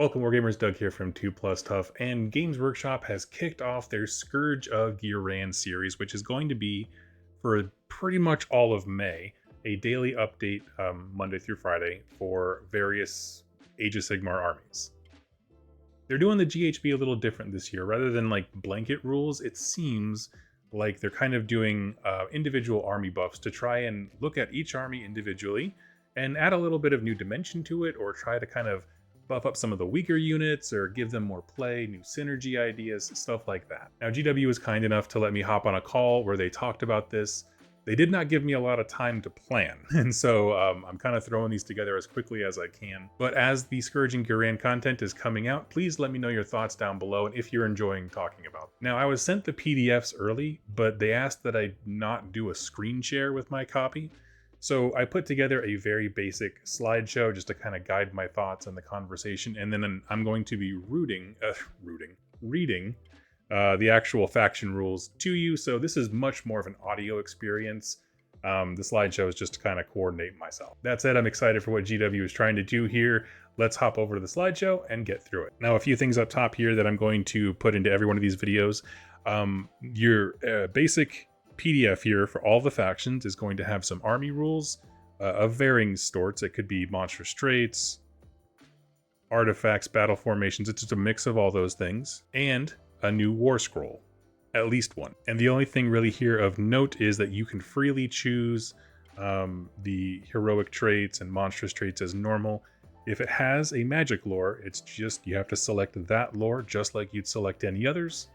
Welcome, Wargamers. Doug here from 2 Plus Tough, and Games Workshop has kicked off their Scourge of Ghyran series, which is going to be for pretty much all of May, a daily update Monday through Friday for various Age of Sigmar armies. They're doing the GHB a little different this year. Rather than like blanket rules, it seems like they're kind of doing individual army buffs to try and look at each army individually and add a little bit of new dimension to it, or try to kind of buff up some of the weaker units or give them more play, new synergy ideas, stuff like that. Now, GW was kind enough to let me hop on a call where they talked about this. They did not give me a lot of time to plan, and so I'm kind of throwing these together as quickly as I can. But as the Scourge and Ghyran content is coming out, please let me know your thoughts down below and if you're enjoying talking about it. Now, I was sent the PDFs early, but they asked that I not do a screen share with my copy. So I put together a very basic slideshow just to kind of guide my thoughts and the conversation, and then I'm going to be reading the actual faction rules to you. So this is much more of an audio experience. The slideshow is just to kind of coordinate myself. That said, I'm excited for what GW is trying to do here. Let's hop over to the slideshow and get through it. Now, a few things up top here that I'm going to put into every one of these videos. Your basic PDF here for all the factions is going to have some army rules of varying sorts. It could be monstrous traits, artifacts, battle formations. It's just a mix of all those things, and a new war scroll, at least one. And the only thing really here of note is that you can freely choose the heroic traits and monstrous traits as normal. If it has a magic lore, it's just you have to select that lore just like you'd select any others,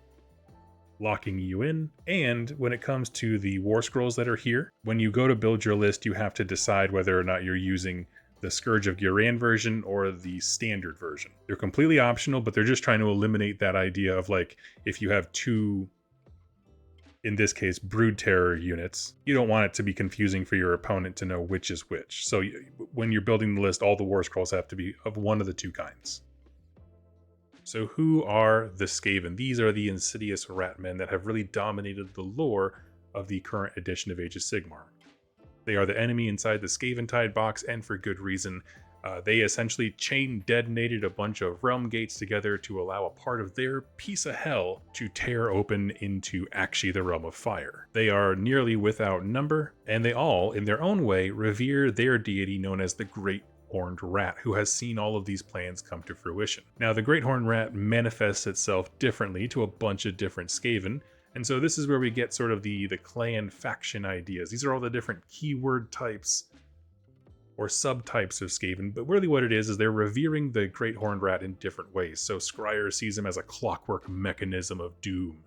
locking you in. And when it comes to the war scrolls that are here, when you go to build your list, you have to decide whether or not you're using the Scourge of Ghyran version or the standard version. They're completely optional, but they're just trying to eliminate that idea of like, if you have two, in this case, Brood Terror units, you don't want it to be confusing for your opponent to know which is which. So when you're building the list, all the war scrolls have to be of one of the two kinds. So who are the Skaven? These are the insidious ratmen that have really dominated the lore of the current edition of Age of Sigmar. They are the enemy inside the Skaven Tide box, and for good reason. They essentially chain detonated a bunch of realm gates together to allow a part of their piece of hell to tear open into actually the realm of fire. They are nearly without number, and they all, in their own way, revere their deity known as the Great Horned Rat, who has seen all of these plans come to fruition. Now, the Great Horned Rat manifests itself differently to a bunch of different Skaven, and so this is where we get sort of the clan faction ideas. These are all the different keyword types or subtypes of Skaven, but really what it is they're revering the Great Horned Rat in different ways. So Scryer sees him as a clockwork mechanism of doom,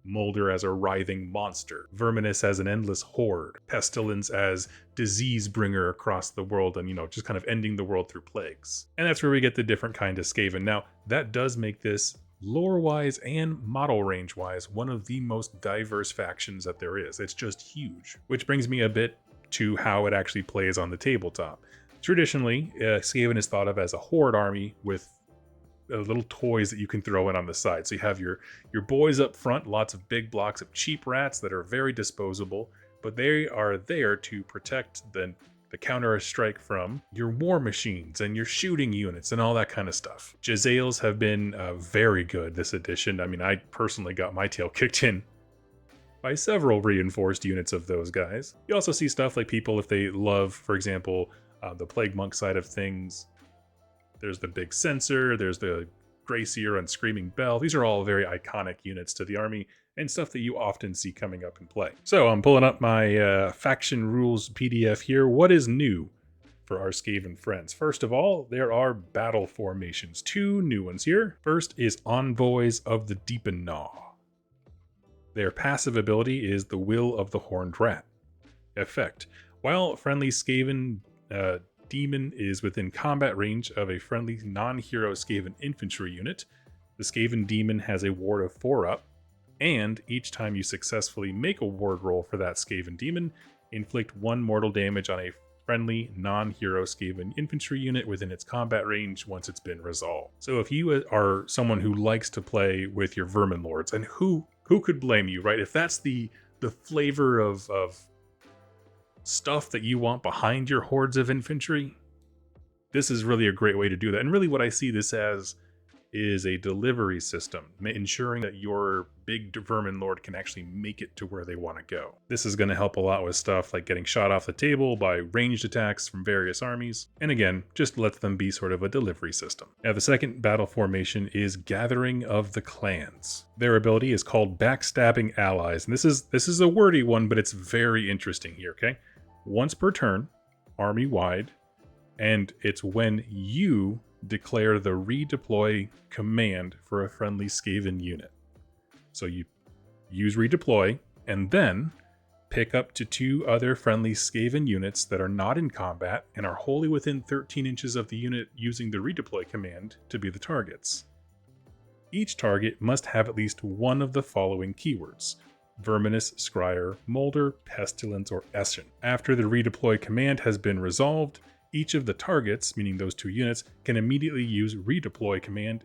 Molder as a writhing monster, Verminous as an endless horde, Pestilence as disease bringer across the world and, just kind of ending the world through plagues. And that's where we get the different kind of Skaven. Now, that does make this, lore-wise and model range-wise, one of the most diverse factions that there is. It's just huge. Which brings me a bit to how it actually plays on the tabletop. Traditionally, Skaven is thought of as a horde army with little toys that you can throw in on the side. So you have your boys up front, lots of big blocks of cheap rats that are very disposable, but they are there to protect the counter strike from your war machines and your shooting units and all that kind of stuff. Jezzails have been very good this edition. I mean, I personally got my tail kicked in by several reinforced units of those guys. You also see stuff like people, if they love, for example, the Plague Monk side of things, there's the Big Censor, there's the Grey Seere Unscreaming Bell. These are all very iconic units to the army and stuff that you often see coming up in play. So I'm pulling up my faction rules PDF here. What is new for our Skaven friends? First of all, there are battle formations. Two new ones here. First is Envoys of the Deepen Gnaw. Their passive ability is the Will of the Horned Rat. Effect: while friendly Skaven demon is within combat range of a friendly non-hero Skaven infantry unit, the Skaven demon has a ward of 4 up, and each time you successfully make a ward roll for that Skaven demon, inflict 1 mortal damage on a friendly non-hero Skaven infantry unit within its combat range once it's been resolved. So if you are someone who likes to play with your Vermin Lords, and who could blame you, right? If that's the flavor of stuff that you want behind your hordes of infantry, This is really a great way to do that. And really what I see this as is a delivery system, ensuring that your big vermin lord can actually make it to where they want to go. This is going to help a lot with stuff like getting shot off the table by ranged attacks from various armies, and again, just lets them be sort of a delivery system. Now, the second battle formation is Gathering of the Clans. Their ability is called Backstabbing Allies, and this is a wordy one, but it's very interesting here, okay? Once per turn, army-wide, and it's when you declare the redeploy command for a friendly Skaven unit. So you use redeploy and then pick up to 2 other friendly Skaven units that are not in combat and are wholly within 13 inches of the unit using the redeploy command to be the targets. Each target must have at least one of the following keywords: Verminous, Scryer, Molder, Pestilence, or Ession. After the redeploy command has been resolved, each of the targets, meaning those 2 units, can immediately use redeploy command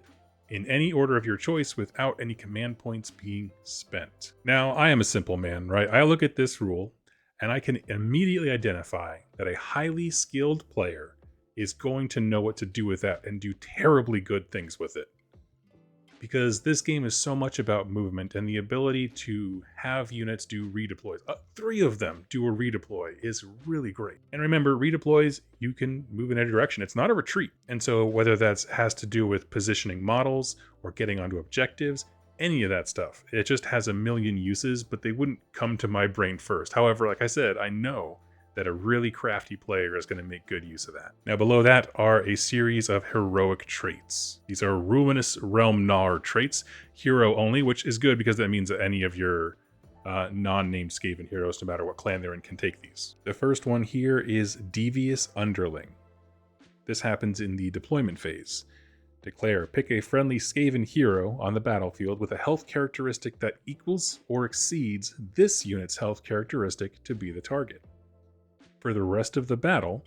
in any order of your choice without any command points being spent. Now, I am a simple man, right? I look at this rule and I can immediately identify that a highly skilled player is going to know what to do with that and do terribly good things with it. Because this game is so much about movement, and the ability to have units do redeploys, 3 of them do a redeploy, is really great. And remember, redeploys, you can move in any direction. It's not a retreat. And so whether that has to do with positioning models or getting onto objectives, any of that stuff, it just has a million uses, but they wouldn't come to my brain first. However, like I said, I know that a really crafty player is going to make good use of that. Now below that are a series of heroic traits. These are Ruinous Realm Gnawer traits, hero only, which is good because that means that any of your non-named Skaven heroes, no matter what clan they're in, can take these. The first one here is Devious Underling. This happens in the deployment phase. Declare, pick a friendly Skaven hero on the battlefield with a health characteristic that equals or exceeds this unit's health characteristic to be the target. For the rest of the battle,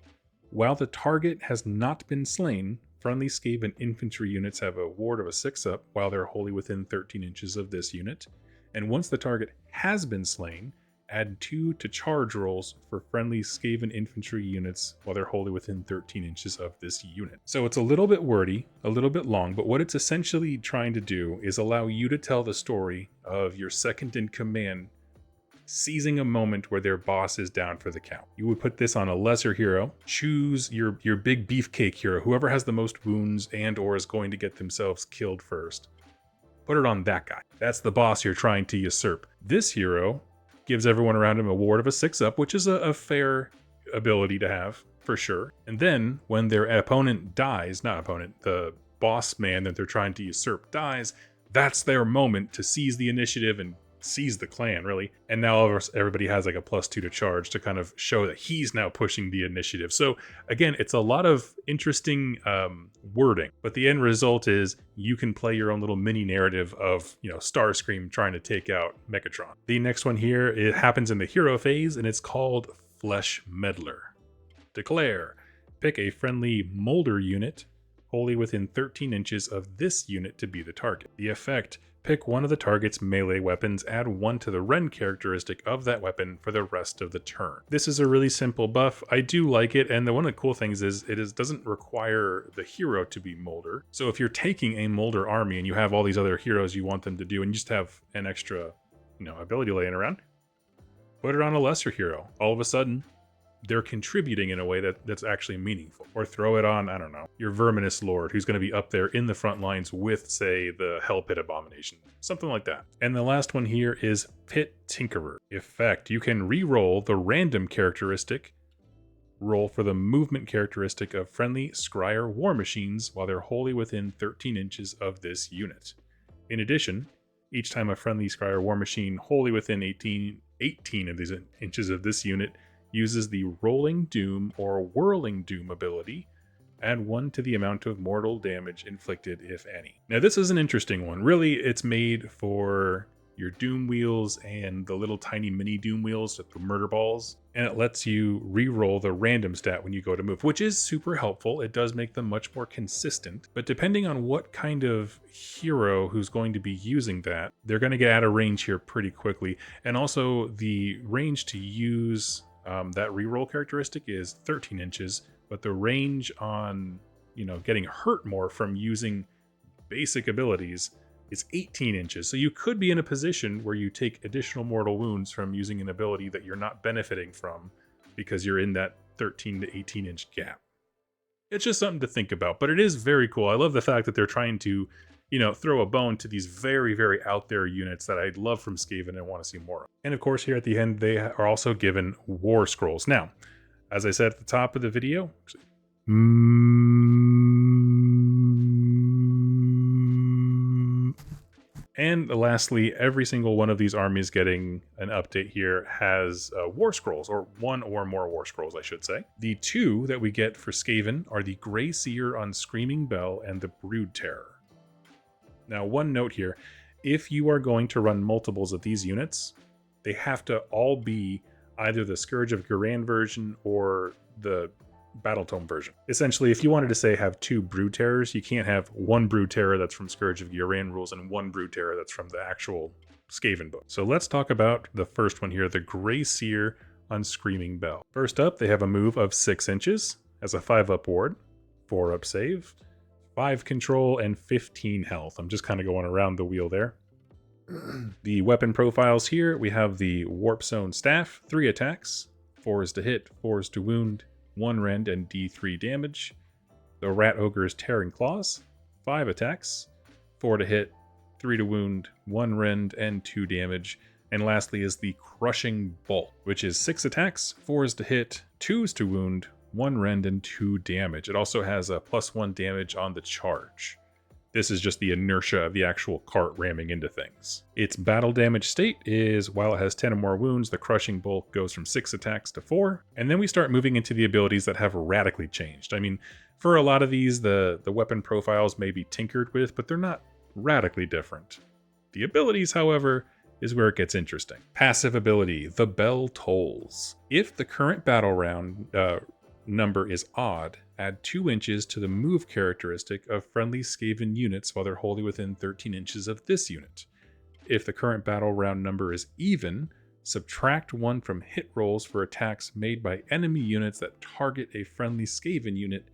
while the target has not been slain, friendly Skaven infantry units have a ward of a 6-up while they're wholly within 13 inches of this unit, and once the target has been slain, add 2 to charge rolls for friendly Skaven infantry units while they're wholly within 13 inches of this unit. So it's a little bit wordy, a little bit long, but what it's essentially trying to do is allow you to tell the story of your second in command seizing a moment where their boss is down for the count. You would put this on a lesser hero, choose your big beefcake hero, whoever has the most wounds and or is going to get themselves killed first. Put it on that guy. That's the boss you're trying to usurp. This hero gives everyone around him a ward of a 6-up, which is a fair ability to have, for sure. And then when their opponent dies, the boss man that they're trying to usurp dies, that's their moment to seize the initiative and seize the clan, really. And now everybody has like a +2 to charge to kind of show that he's now pushing the initiative. So again, it's a lot of interesting wording, but the end result is you can play your own little mini narrative of, Starscream trying to take out Megatron. The next one here, it happens in the hero phase, and it's called Flesh Meddler. Declare, pick a friendly Molder unit wholly within 13 inches of this unit to be the target. The effect, pick one of the target's melee weapons, add 1 to the rend characteristic of that weapon for the rest of the turn. This is a really simple buff. I do like it, and one of the cool things is it doesn't require the hero to be Molder. So if you're taking a Molder army and you have all these other heroes you want them to do, and you just have an extra, ability laying around, put it on a lesser hero. All of a sudden, they're contributing in a way that's actually meaningful. Or throw it on, I don't know, your Verminous Lord, who's going to be up there in the front lines with, say, the Hell Pit Abomination. Something like that. And the last one here is Pit Tinkerer. Effect, you can re-roll the random characteristic roll for the movement characteristic of friendly Scryer war machines while they're wholly within 13 inches of this unit. In addition, each time a friendly Scryer war machine wholly within 18 of these inches of this unit uses the Rolling Doom or Whirling Doom ability, add 1 to the amount of mortal damage inflicted, if any. Now this is an interesting one. Really, it's made for your Doom Wheels and the little tiny mini Doom Wheels with the murder balls, and it lets you re-roll the random stat when you go to move, which is super helpful. It does make them much more consistent, but depending on what kind of hero who's going to be using that, they're going to get out of range here pretty quickly. And also the range to use that reroll characteristic is 13 inches, but the range on, getting hurt more from using basic abilities is 18 inches. So you could be in a position where you take additional mortal wounds from using an ability that you're not benefiting from because you're in that 13 to 18 inch gap. It's just something to think about, but it is very cool. I love the fact that they're trying to, throw a bone to these very, very out there units that I love from Skaven and want to see more of. And of course, here at the end, they are also given war scrolls. Now, as I said at the top of the video, and lastly, every single one of these armies getting an update here has war scrolls, or one or more war scrolls, I should say. The two that we get for Skaven are the Grey Seer Unscreaming Bell and the Brood Terror. Now, one note here, if you are going to run multiples of these units, they have to all be either the Scourge of Ghyran version or the Battle Tome version. Essentially, if you wanted to say have two Brood Terrors, you can't have one Brood Terror that's from Scourge of Ghyran rules and one Brood Terror that's from the actual Skaven book. So let's talk about the first one here, the Grey Seer Unscreaming Bell. First up, they have a move of 6 inches as a 5-up ward, 4-up save, 5 control, and 15 health. I'm just kind of going around the wheel there. The weapon profiles here, we have the Warp Zone Staff, 3 attacks, 4 is to hit, 4 is to wound, 1 rend, and D3 damage. The Rat Ogre's Tearing Claws, 5 attacks, 4 to hit, 3 to wound, 1 rend, and 2 damage. And lastly is the Crushing Bolt, which is 6 attacks, 4 is to hit, 2 is to wound, 1 rend, and 2 damage. It also has a +1 damage on the charge. This is just the inertia of the actual cart ramming into things. Its battle damage state is, while it has 10 or more wounds, the Crushing Bolt goes from 6 attacks to 4. And then we start moving into the abilities that have radically changed. I mean, for a lot of these, the weapon profiles may be tinkered with, but they're not radically different. The abilities, however, is where it gets interesting. Passive ability, the Bell Tolls. If the current battle round number is odd, add 2 inches to the move characteristic of friendly Skaven units while they're wholly within 13 inches of this unit. If the current battle round number is even, subtract 1 from hit rolls for attacks made by enemy units that target a friendly Skaven unit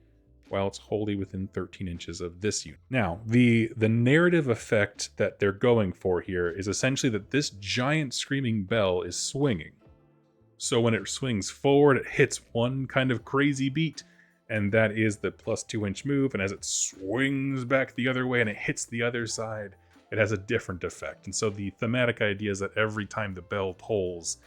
while it's wholly within 13 inches of this unit. Now, the narrative effect that they're going for here is essentially that this giant screaming bell is swinging. So when it swings forward, it hits one kind of crazy beat, and that is the +2 inch move. And as it swings back the other way and it hits the other side, it has a different effect. And so the thematic idea is that every time the bell tolls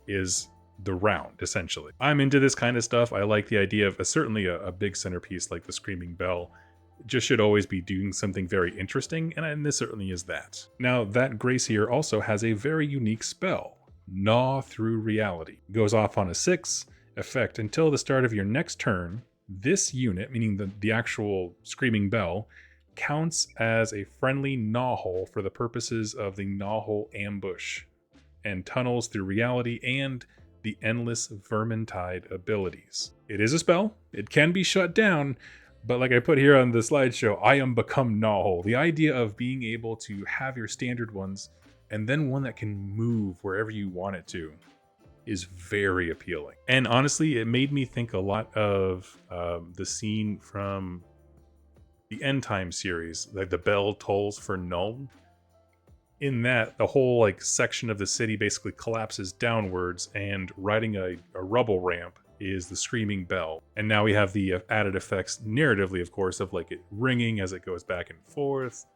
is the round, essentially. I'm into this kind of stuff. I like the idea of certainly a big centerpiece like the Screaming Bell. It just should always be doing something very interesting, and this certainly is that. Now, that Grey Seer also has a very unique spell, Gnaw Through Reality. It goes off on a 6 effect until the start of your next turn. This unit, meaning the actual Screaming Bell, counts as a friendly gnaw hole for the purposes of the gnaw hole ambush and tunnels through reality and the endless Vermintide abilities. It is a spell. It can be shut down, but like I put here on the slideshow, I am become gnaw hole. The idea of being able to have your standard ones and then one that can move wherever you want it to is very appealing. And honestly, it made me think a lot of the scene from the End Time series, like the bell tolls for Nuln. In that, the whole section of the city basically collapses downwards, and riding a rubble ramp is the Screaming Bell. And now we have the added effects narratively, of course, of it ringing as it goes back and forth.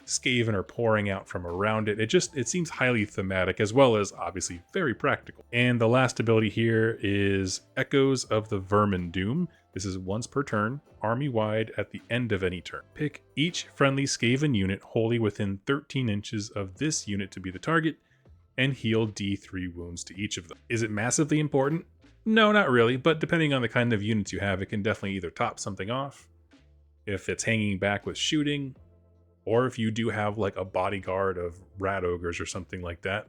Skaven are pouring out from around it. It seems highly thematic, as well as obviously very practical. And the last ability here is Echoes of the Vermin Doom. This is once per turn, army-wide at the end of any turn. Pick each friendly Skaven unit wholly within 13 inches of this unit to be the target, and heal D3 wounds to each of them. Is it massively important? No, not really, but depending on the kind of units you have, it can definitely either top something off, if it's hanging back with shooting, or if you do have a bodyguard of rat ogres or something like that,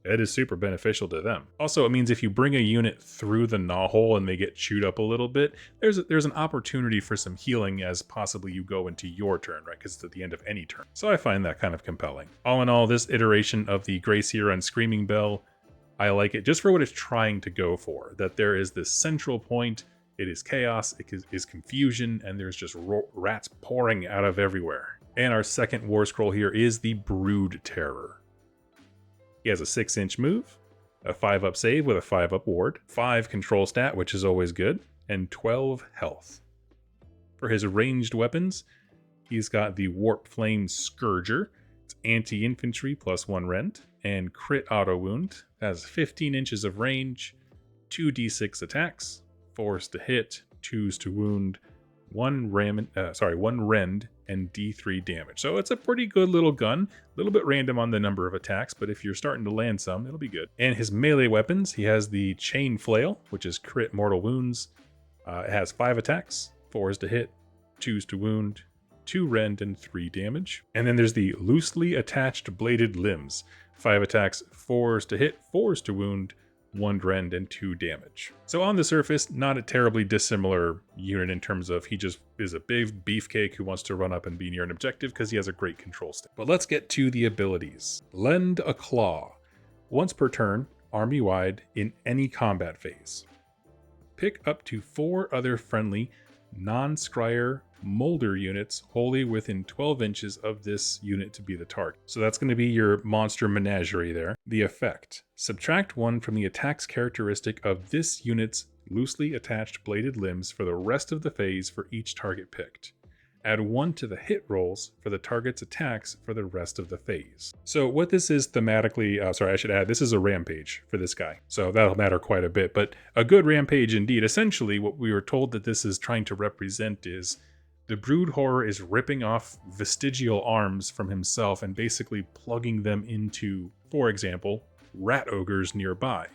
it is super beneficial to them. Also, it means if you bring a unit through the gnaw hole and they get chewed up a little bit, there's an opportunity for some healing as possibly you go into your turn, right? Because it's at the end of any turn. So I find that kind of compelling. All in all, this iteration of the Grey Seer Unscreaming Bell, I like it just for what it's trying to go for. That there is this central point It is chaos, it is confusion, and there's just rats pouring out of everywhere. And our second war scroll here is the Brood Terror. He has a 6-inch move, a 5-up save with a 5-up ward, 5 control stat, which is always good, and 12 health. For his ranged weapons, he's got the Warp Flame Scourger. It's anti-infantry plus 1 rend, and crit auto wound. Has 15 inches of range, 2d6 attacks, 4s to hit, 2s to wound, 1 rend, and d3 damage. So it's a pretty good little gun. A little bit random on the number of attacks, but if you're starting to land some, it'll be good. And his melee weapons, he has the Chain Flail, which is crit mortal wounds. It has 5 attacks, 4s to hit, 2s to wound, 2 rend, and 3 damage. And then there's the Loosely Attached Bladed Limbs. 5 attacks, 4s to hit, 4s to wound, 1 rend, and 2 damage. So on the surface, not a terribly dissimilar unit in terms of he just is a big beefcake who wants to run up and be near an objective because he has a great control stick. But let's get to the abilities. Lend a Claw. Once per turn, army-wide, in any combat phase. Pick up to 4 other friendly, non-scryer molder units wholly within 12 inches of this unit to be the target. So that's going to be your monster menagerie there. The effect. Subtract 1 from the attack's characteristic of this unit's loosely attached bladed limbs for the rest of the phase for each target picked. Add 1 to the hit rolls for the target's attacks for the rest of the phase. So what this is thematically, I should add, this is a rampage for this guy. So that'll matter quite a bit, but a good rampage indeed. Essentially what we were told that this is trying to represent is the Brood Horror is ripping off vestigial arms from himself and basically plugging them into, for example, rat ogres nearby.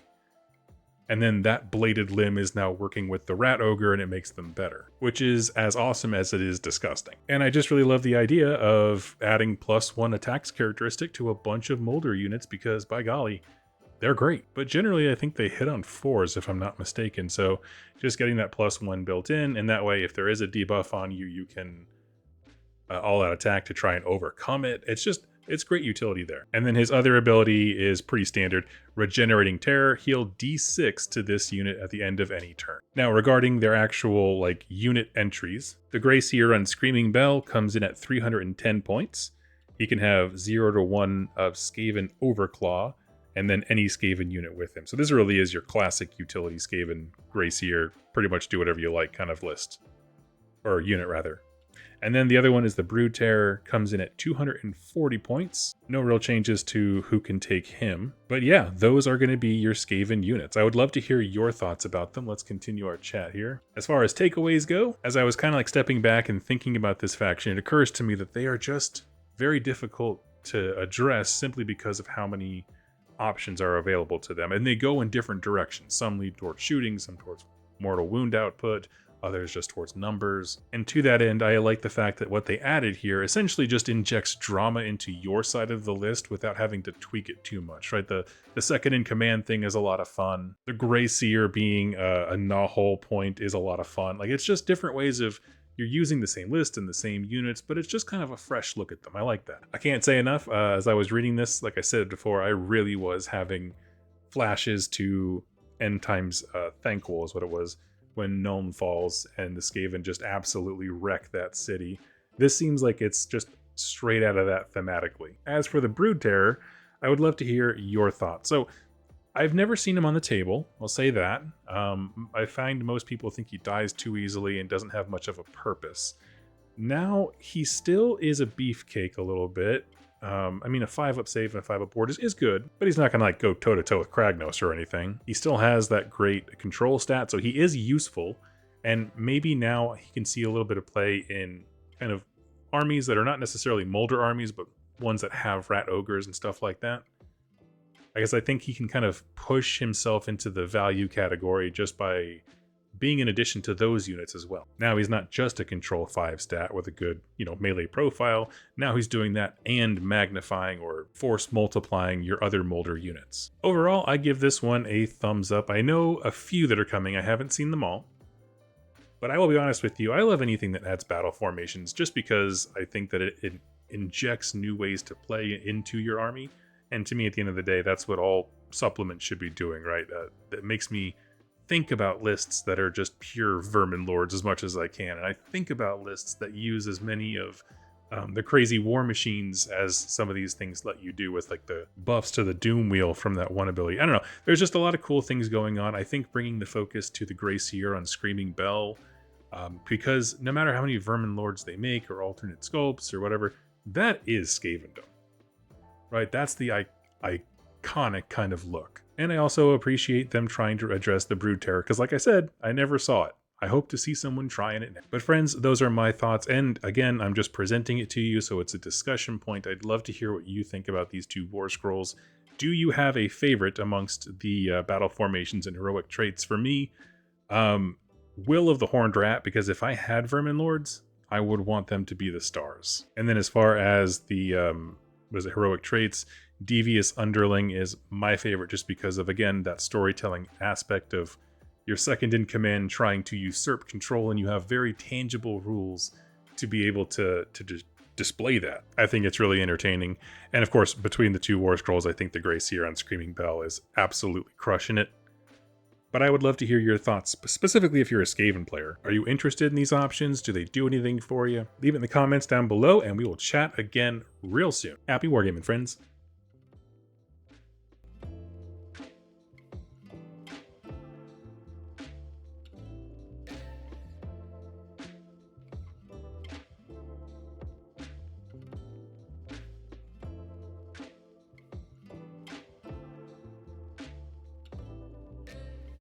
And then that bladed limb is now working with the rat ogre and it makes them better, which is as awesome as it is disgusting. And I just really love the idea of adding +1 attacks characteristic to a bunch of molder units because, by golly, they're great. But generally, I think they hit on 4s if I'm not mistaken. So just getting that +1 built in, and that way if there is a debuff on you, you can all-out attack to try and overcome it. It's great utility there. And then his other ability is pretty standard. Regenerating Terror, heal D6 to this unit at the end of any turn. Now, regarding their actual unit entries, the Grey Seer Unscreaming Bell comes in at 310 points. He can have 0 to 1 of Skaven Overclaw, and then any Skaven unit with him. So this really is your classic utility Skaven Grey Seer, pretty much do whatever you like kind of list. Or unit, rather. And then the other one is the Brood Terror, comes in at 240 points. No real changes to who can take him. But yeah, those are going to be your Skaven units. I would love to hear your thoughts about them. Let's continue our chat here. As far as takeaways go, as I was kind of stepping back and thinking about this faction, it occurs to me that they are just very difficult to address simply because of how many options are available to them. And they go in different directions. Some lead towards shooting, some towards mortal wound output, others just towards numbers. And to that end, I like the fact that what they added here essentially just injects drama into your side of the list without having to tweak it too much, right? The second in command thing is a lot of fun. The Grey Seer being a gnaw-hole point is a lot of fun. It's just different ways of you're using the same list and the same units, but it's just kind of a fresh look at them. I like that. I can't say enough. As I was reading this, like I said before, I really was having flashes to End Times Thankful is what it was, when Nuln falls and the Skaven just absolutely wreck that city. This seems like it's just straight out of that thematically. As for the Brood Terror, I would love to hear your thoughts. So I've never seen him on the table, I'll say that. I find most people think he dies too easily and doesn't have much of a purpose. Now, he still is a beefcake a little bit. A 5-up save and a 5-up ward is good, but he's not going to go toe-to-toe with Kragnos or anything. He still has that great control stat, so he is useful, and maybe now he can see a little bit of play in kind of armies that are not necessarily Molder armies, but ones that have rat ogres and stuff like that. I guess I think he can kind of push himself into the value category just by being in addition to those units as well. Now he's not just a control 5 stat with a good, melee profile. Now he's doing that and magnifying or force multiplying your other Molder units. Overall, I give this one a thumbs up. I know a few that are coming. I haven't seen them all. But I will be honest with you, I love anything that adds battle formations just because I think that it injects new ways to play into your army. And to me, at the end of the day, that's what all supplements should be doing, right? That makes me think about lists that are just pure vermin lords as much as I can, and I think about lists that use as many of the crazy war machines as some of these things let you do, with like the buffs to the doom wheel from that one ability. I don't know, there's just a lot of cool things going on. I think bringing the focus to the Grey Seer on Screaming Bell, because no matter how many vermin lords they make or alternate sculpts or whatever, that is Skavendom, right? That's the iconic kind of look. And I also appreciate them trying to address the Brood Terror, because like I said, I never saw it. I hope to see someone trying it now. But friends, those are my thoughts, and again, I'm just presenting it to you, so it's a discussion point. I'd love to hear what you think about these two war scrolls. Do you have a favorite amongst the battle formations and heroic traits? For me, Will of the Horned Rat, because if I had Vermin Lords, I would want them to be the stars. And then as far as the heroic traits, Devious Underling is my favorite, just because of, again, that storytelling aspect of your second in command trying to usurp control, and you have very tangible rules to be able to display that. I think it's really entertaining. And of course, between the two war scrolls, I think the Grey Seer on Screaming Bell is absolutely crushing it. But I would love to hear your thoughts, specifically if you're a Skaven player. Are you interested in these options? Do they do anything for you? Leave it in the comments down below, and we will chat again real soon. Happy wargaming, friends.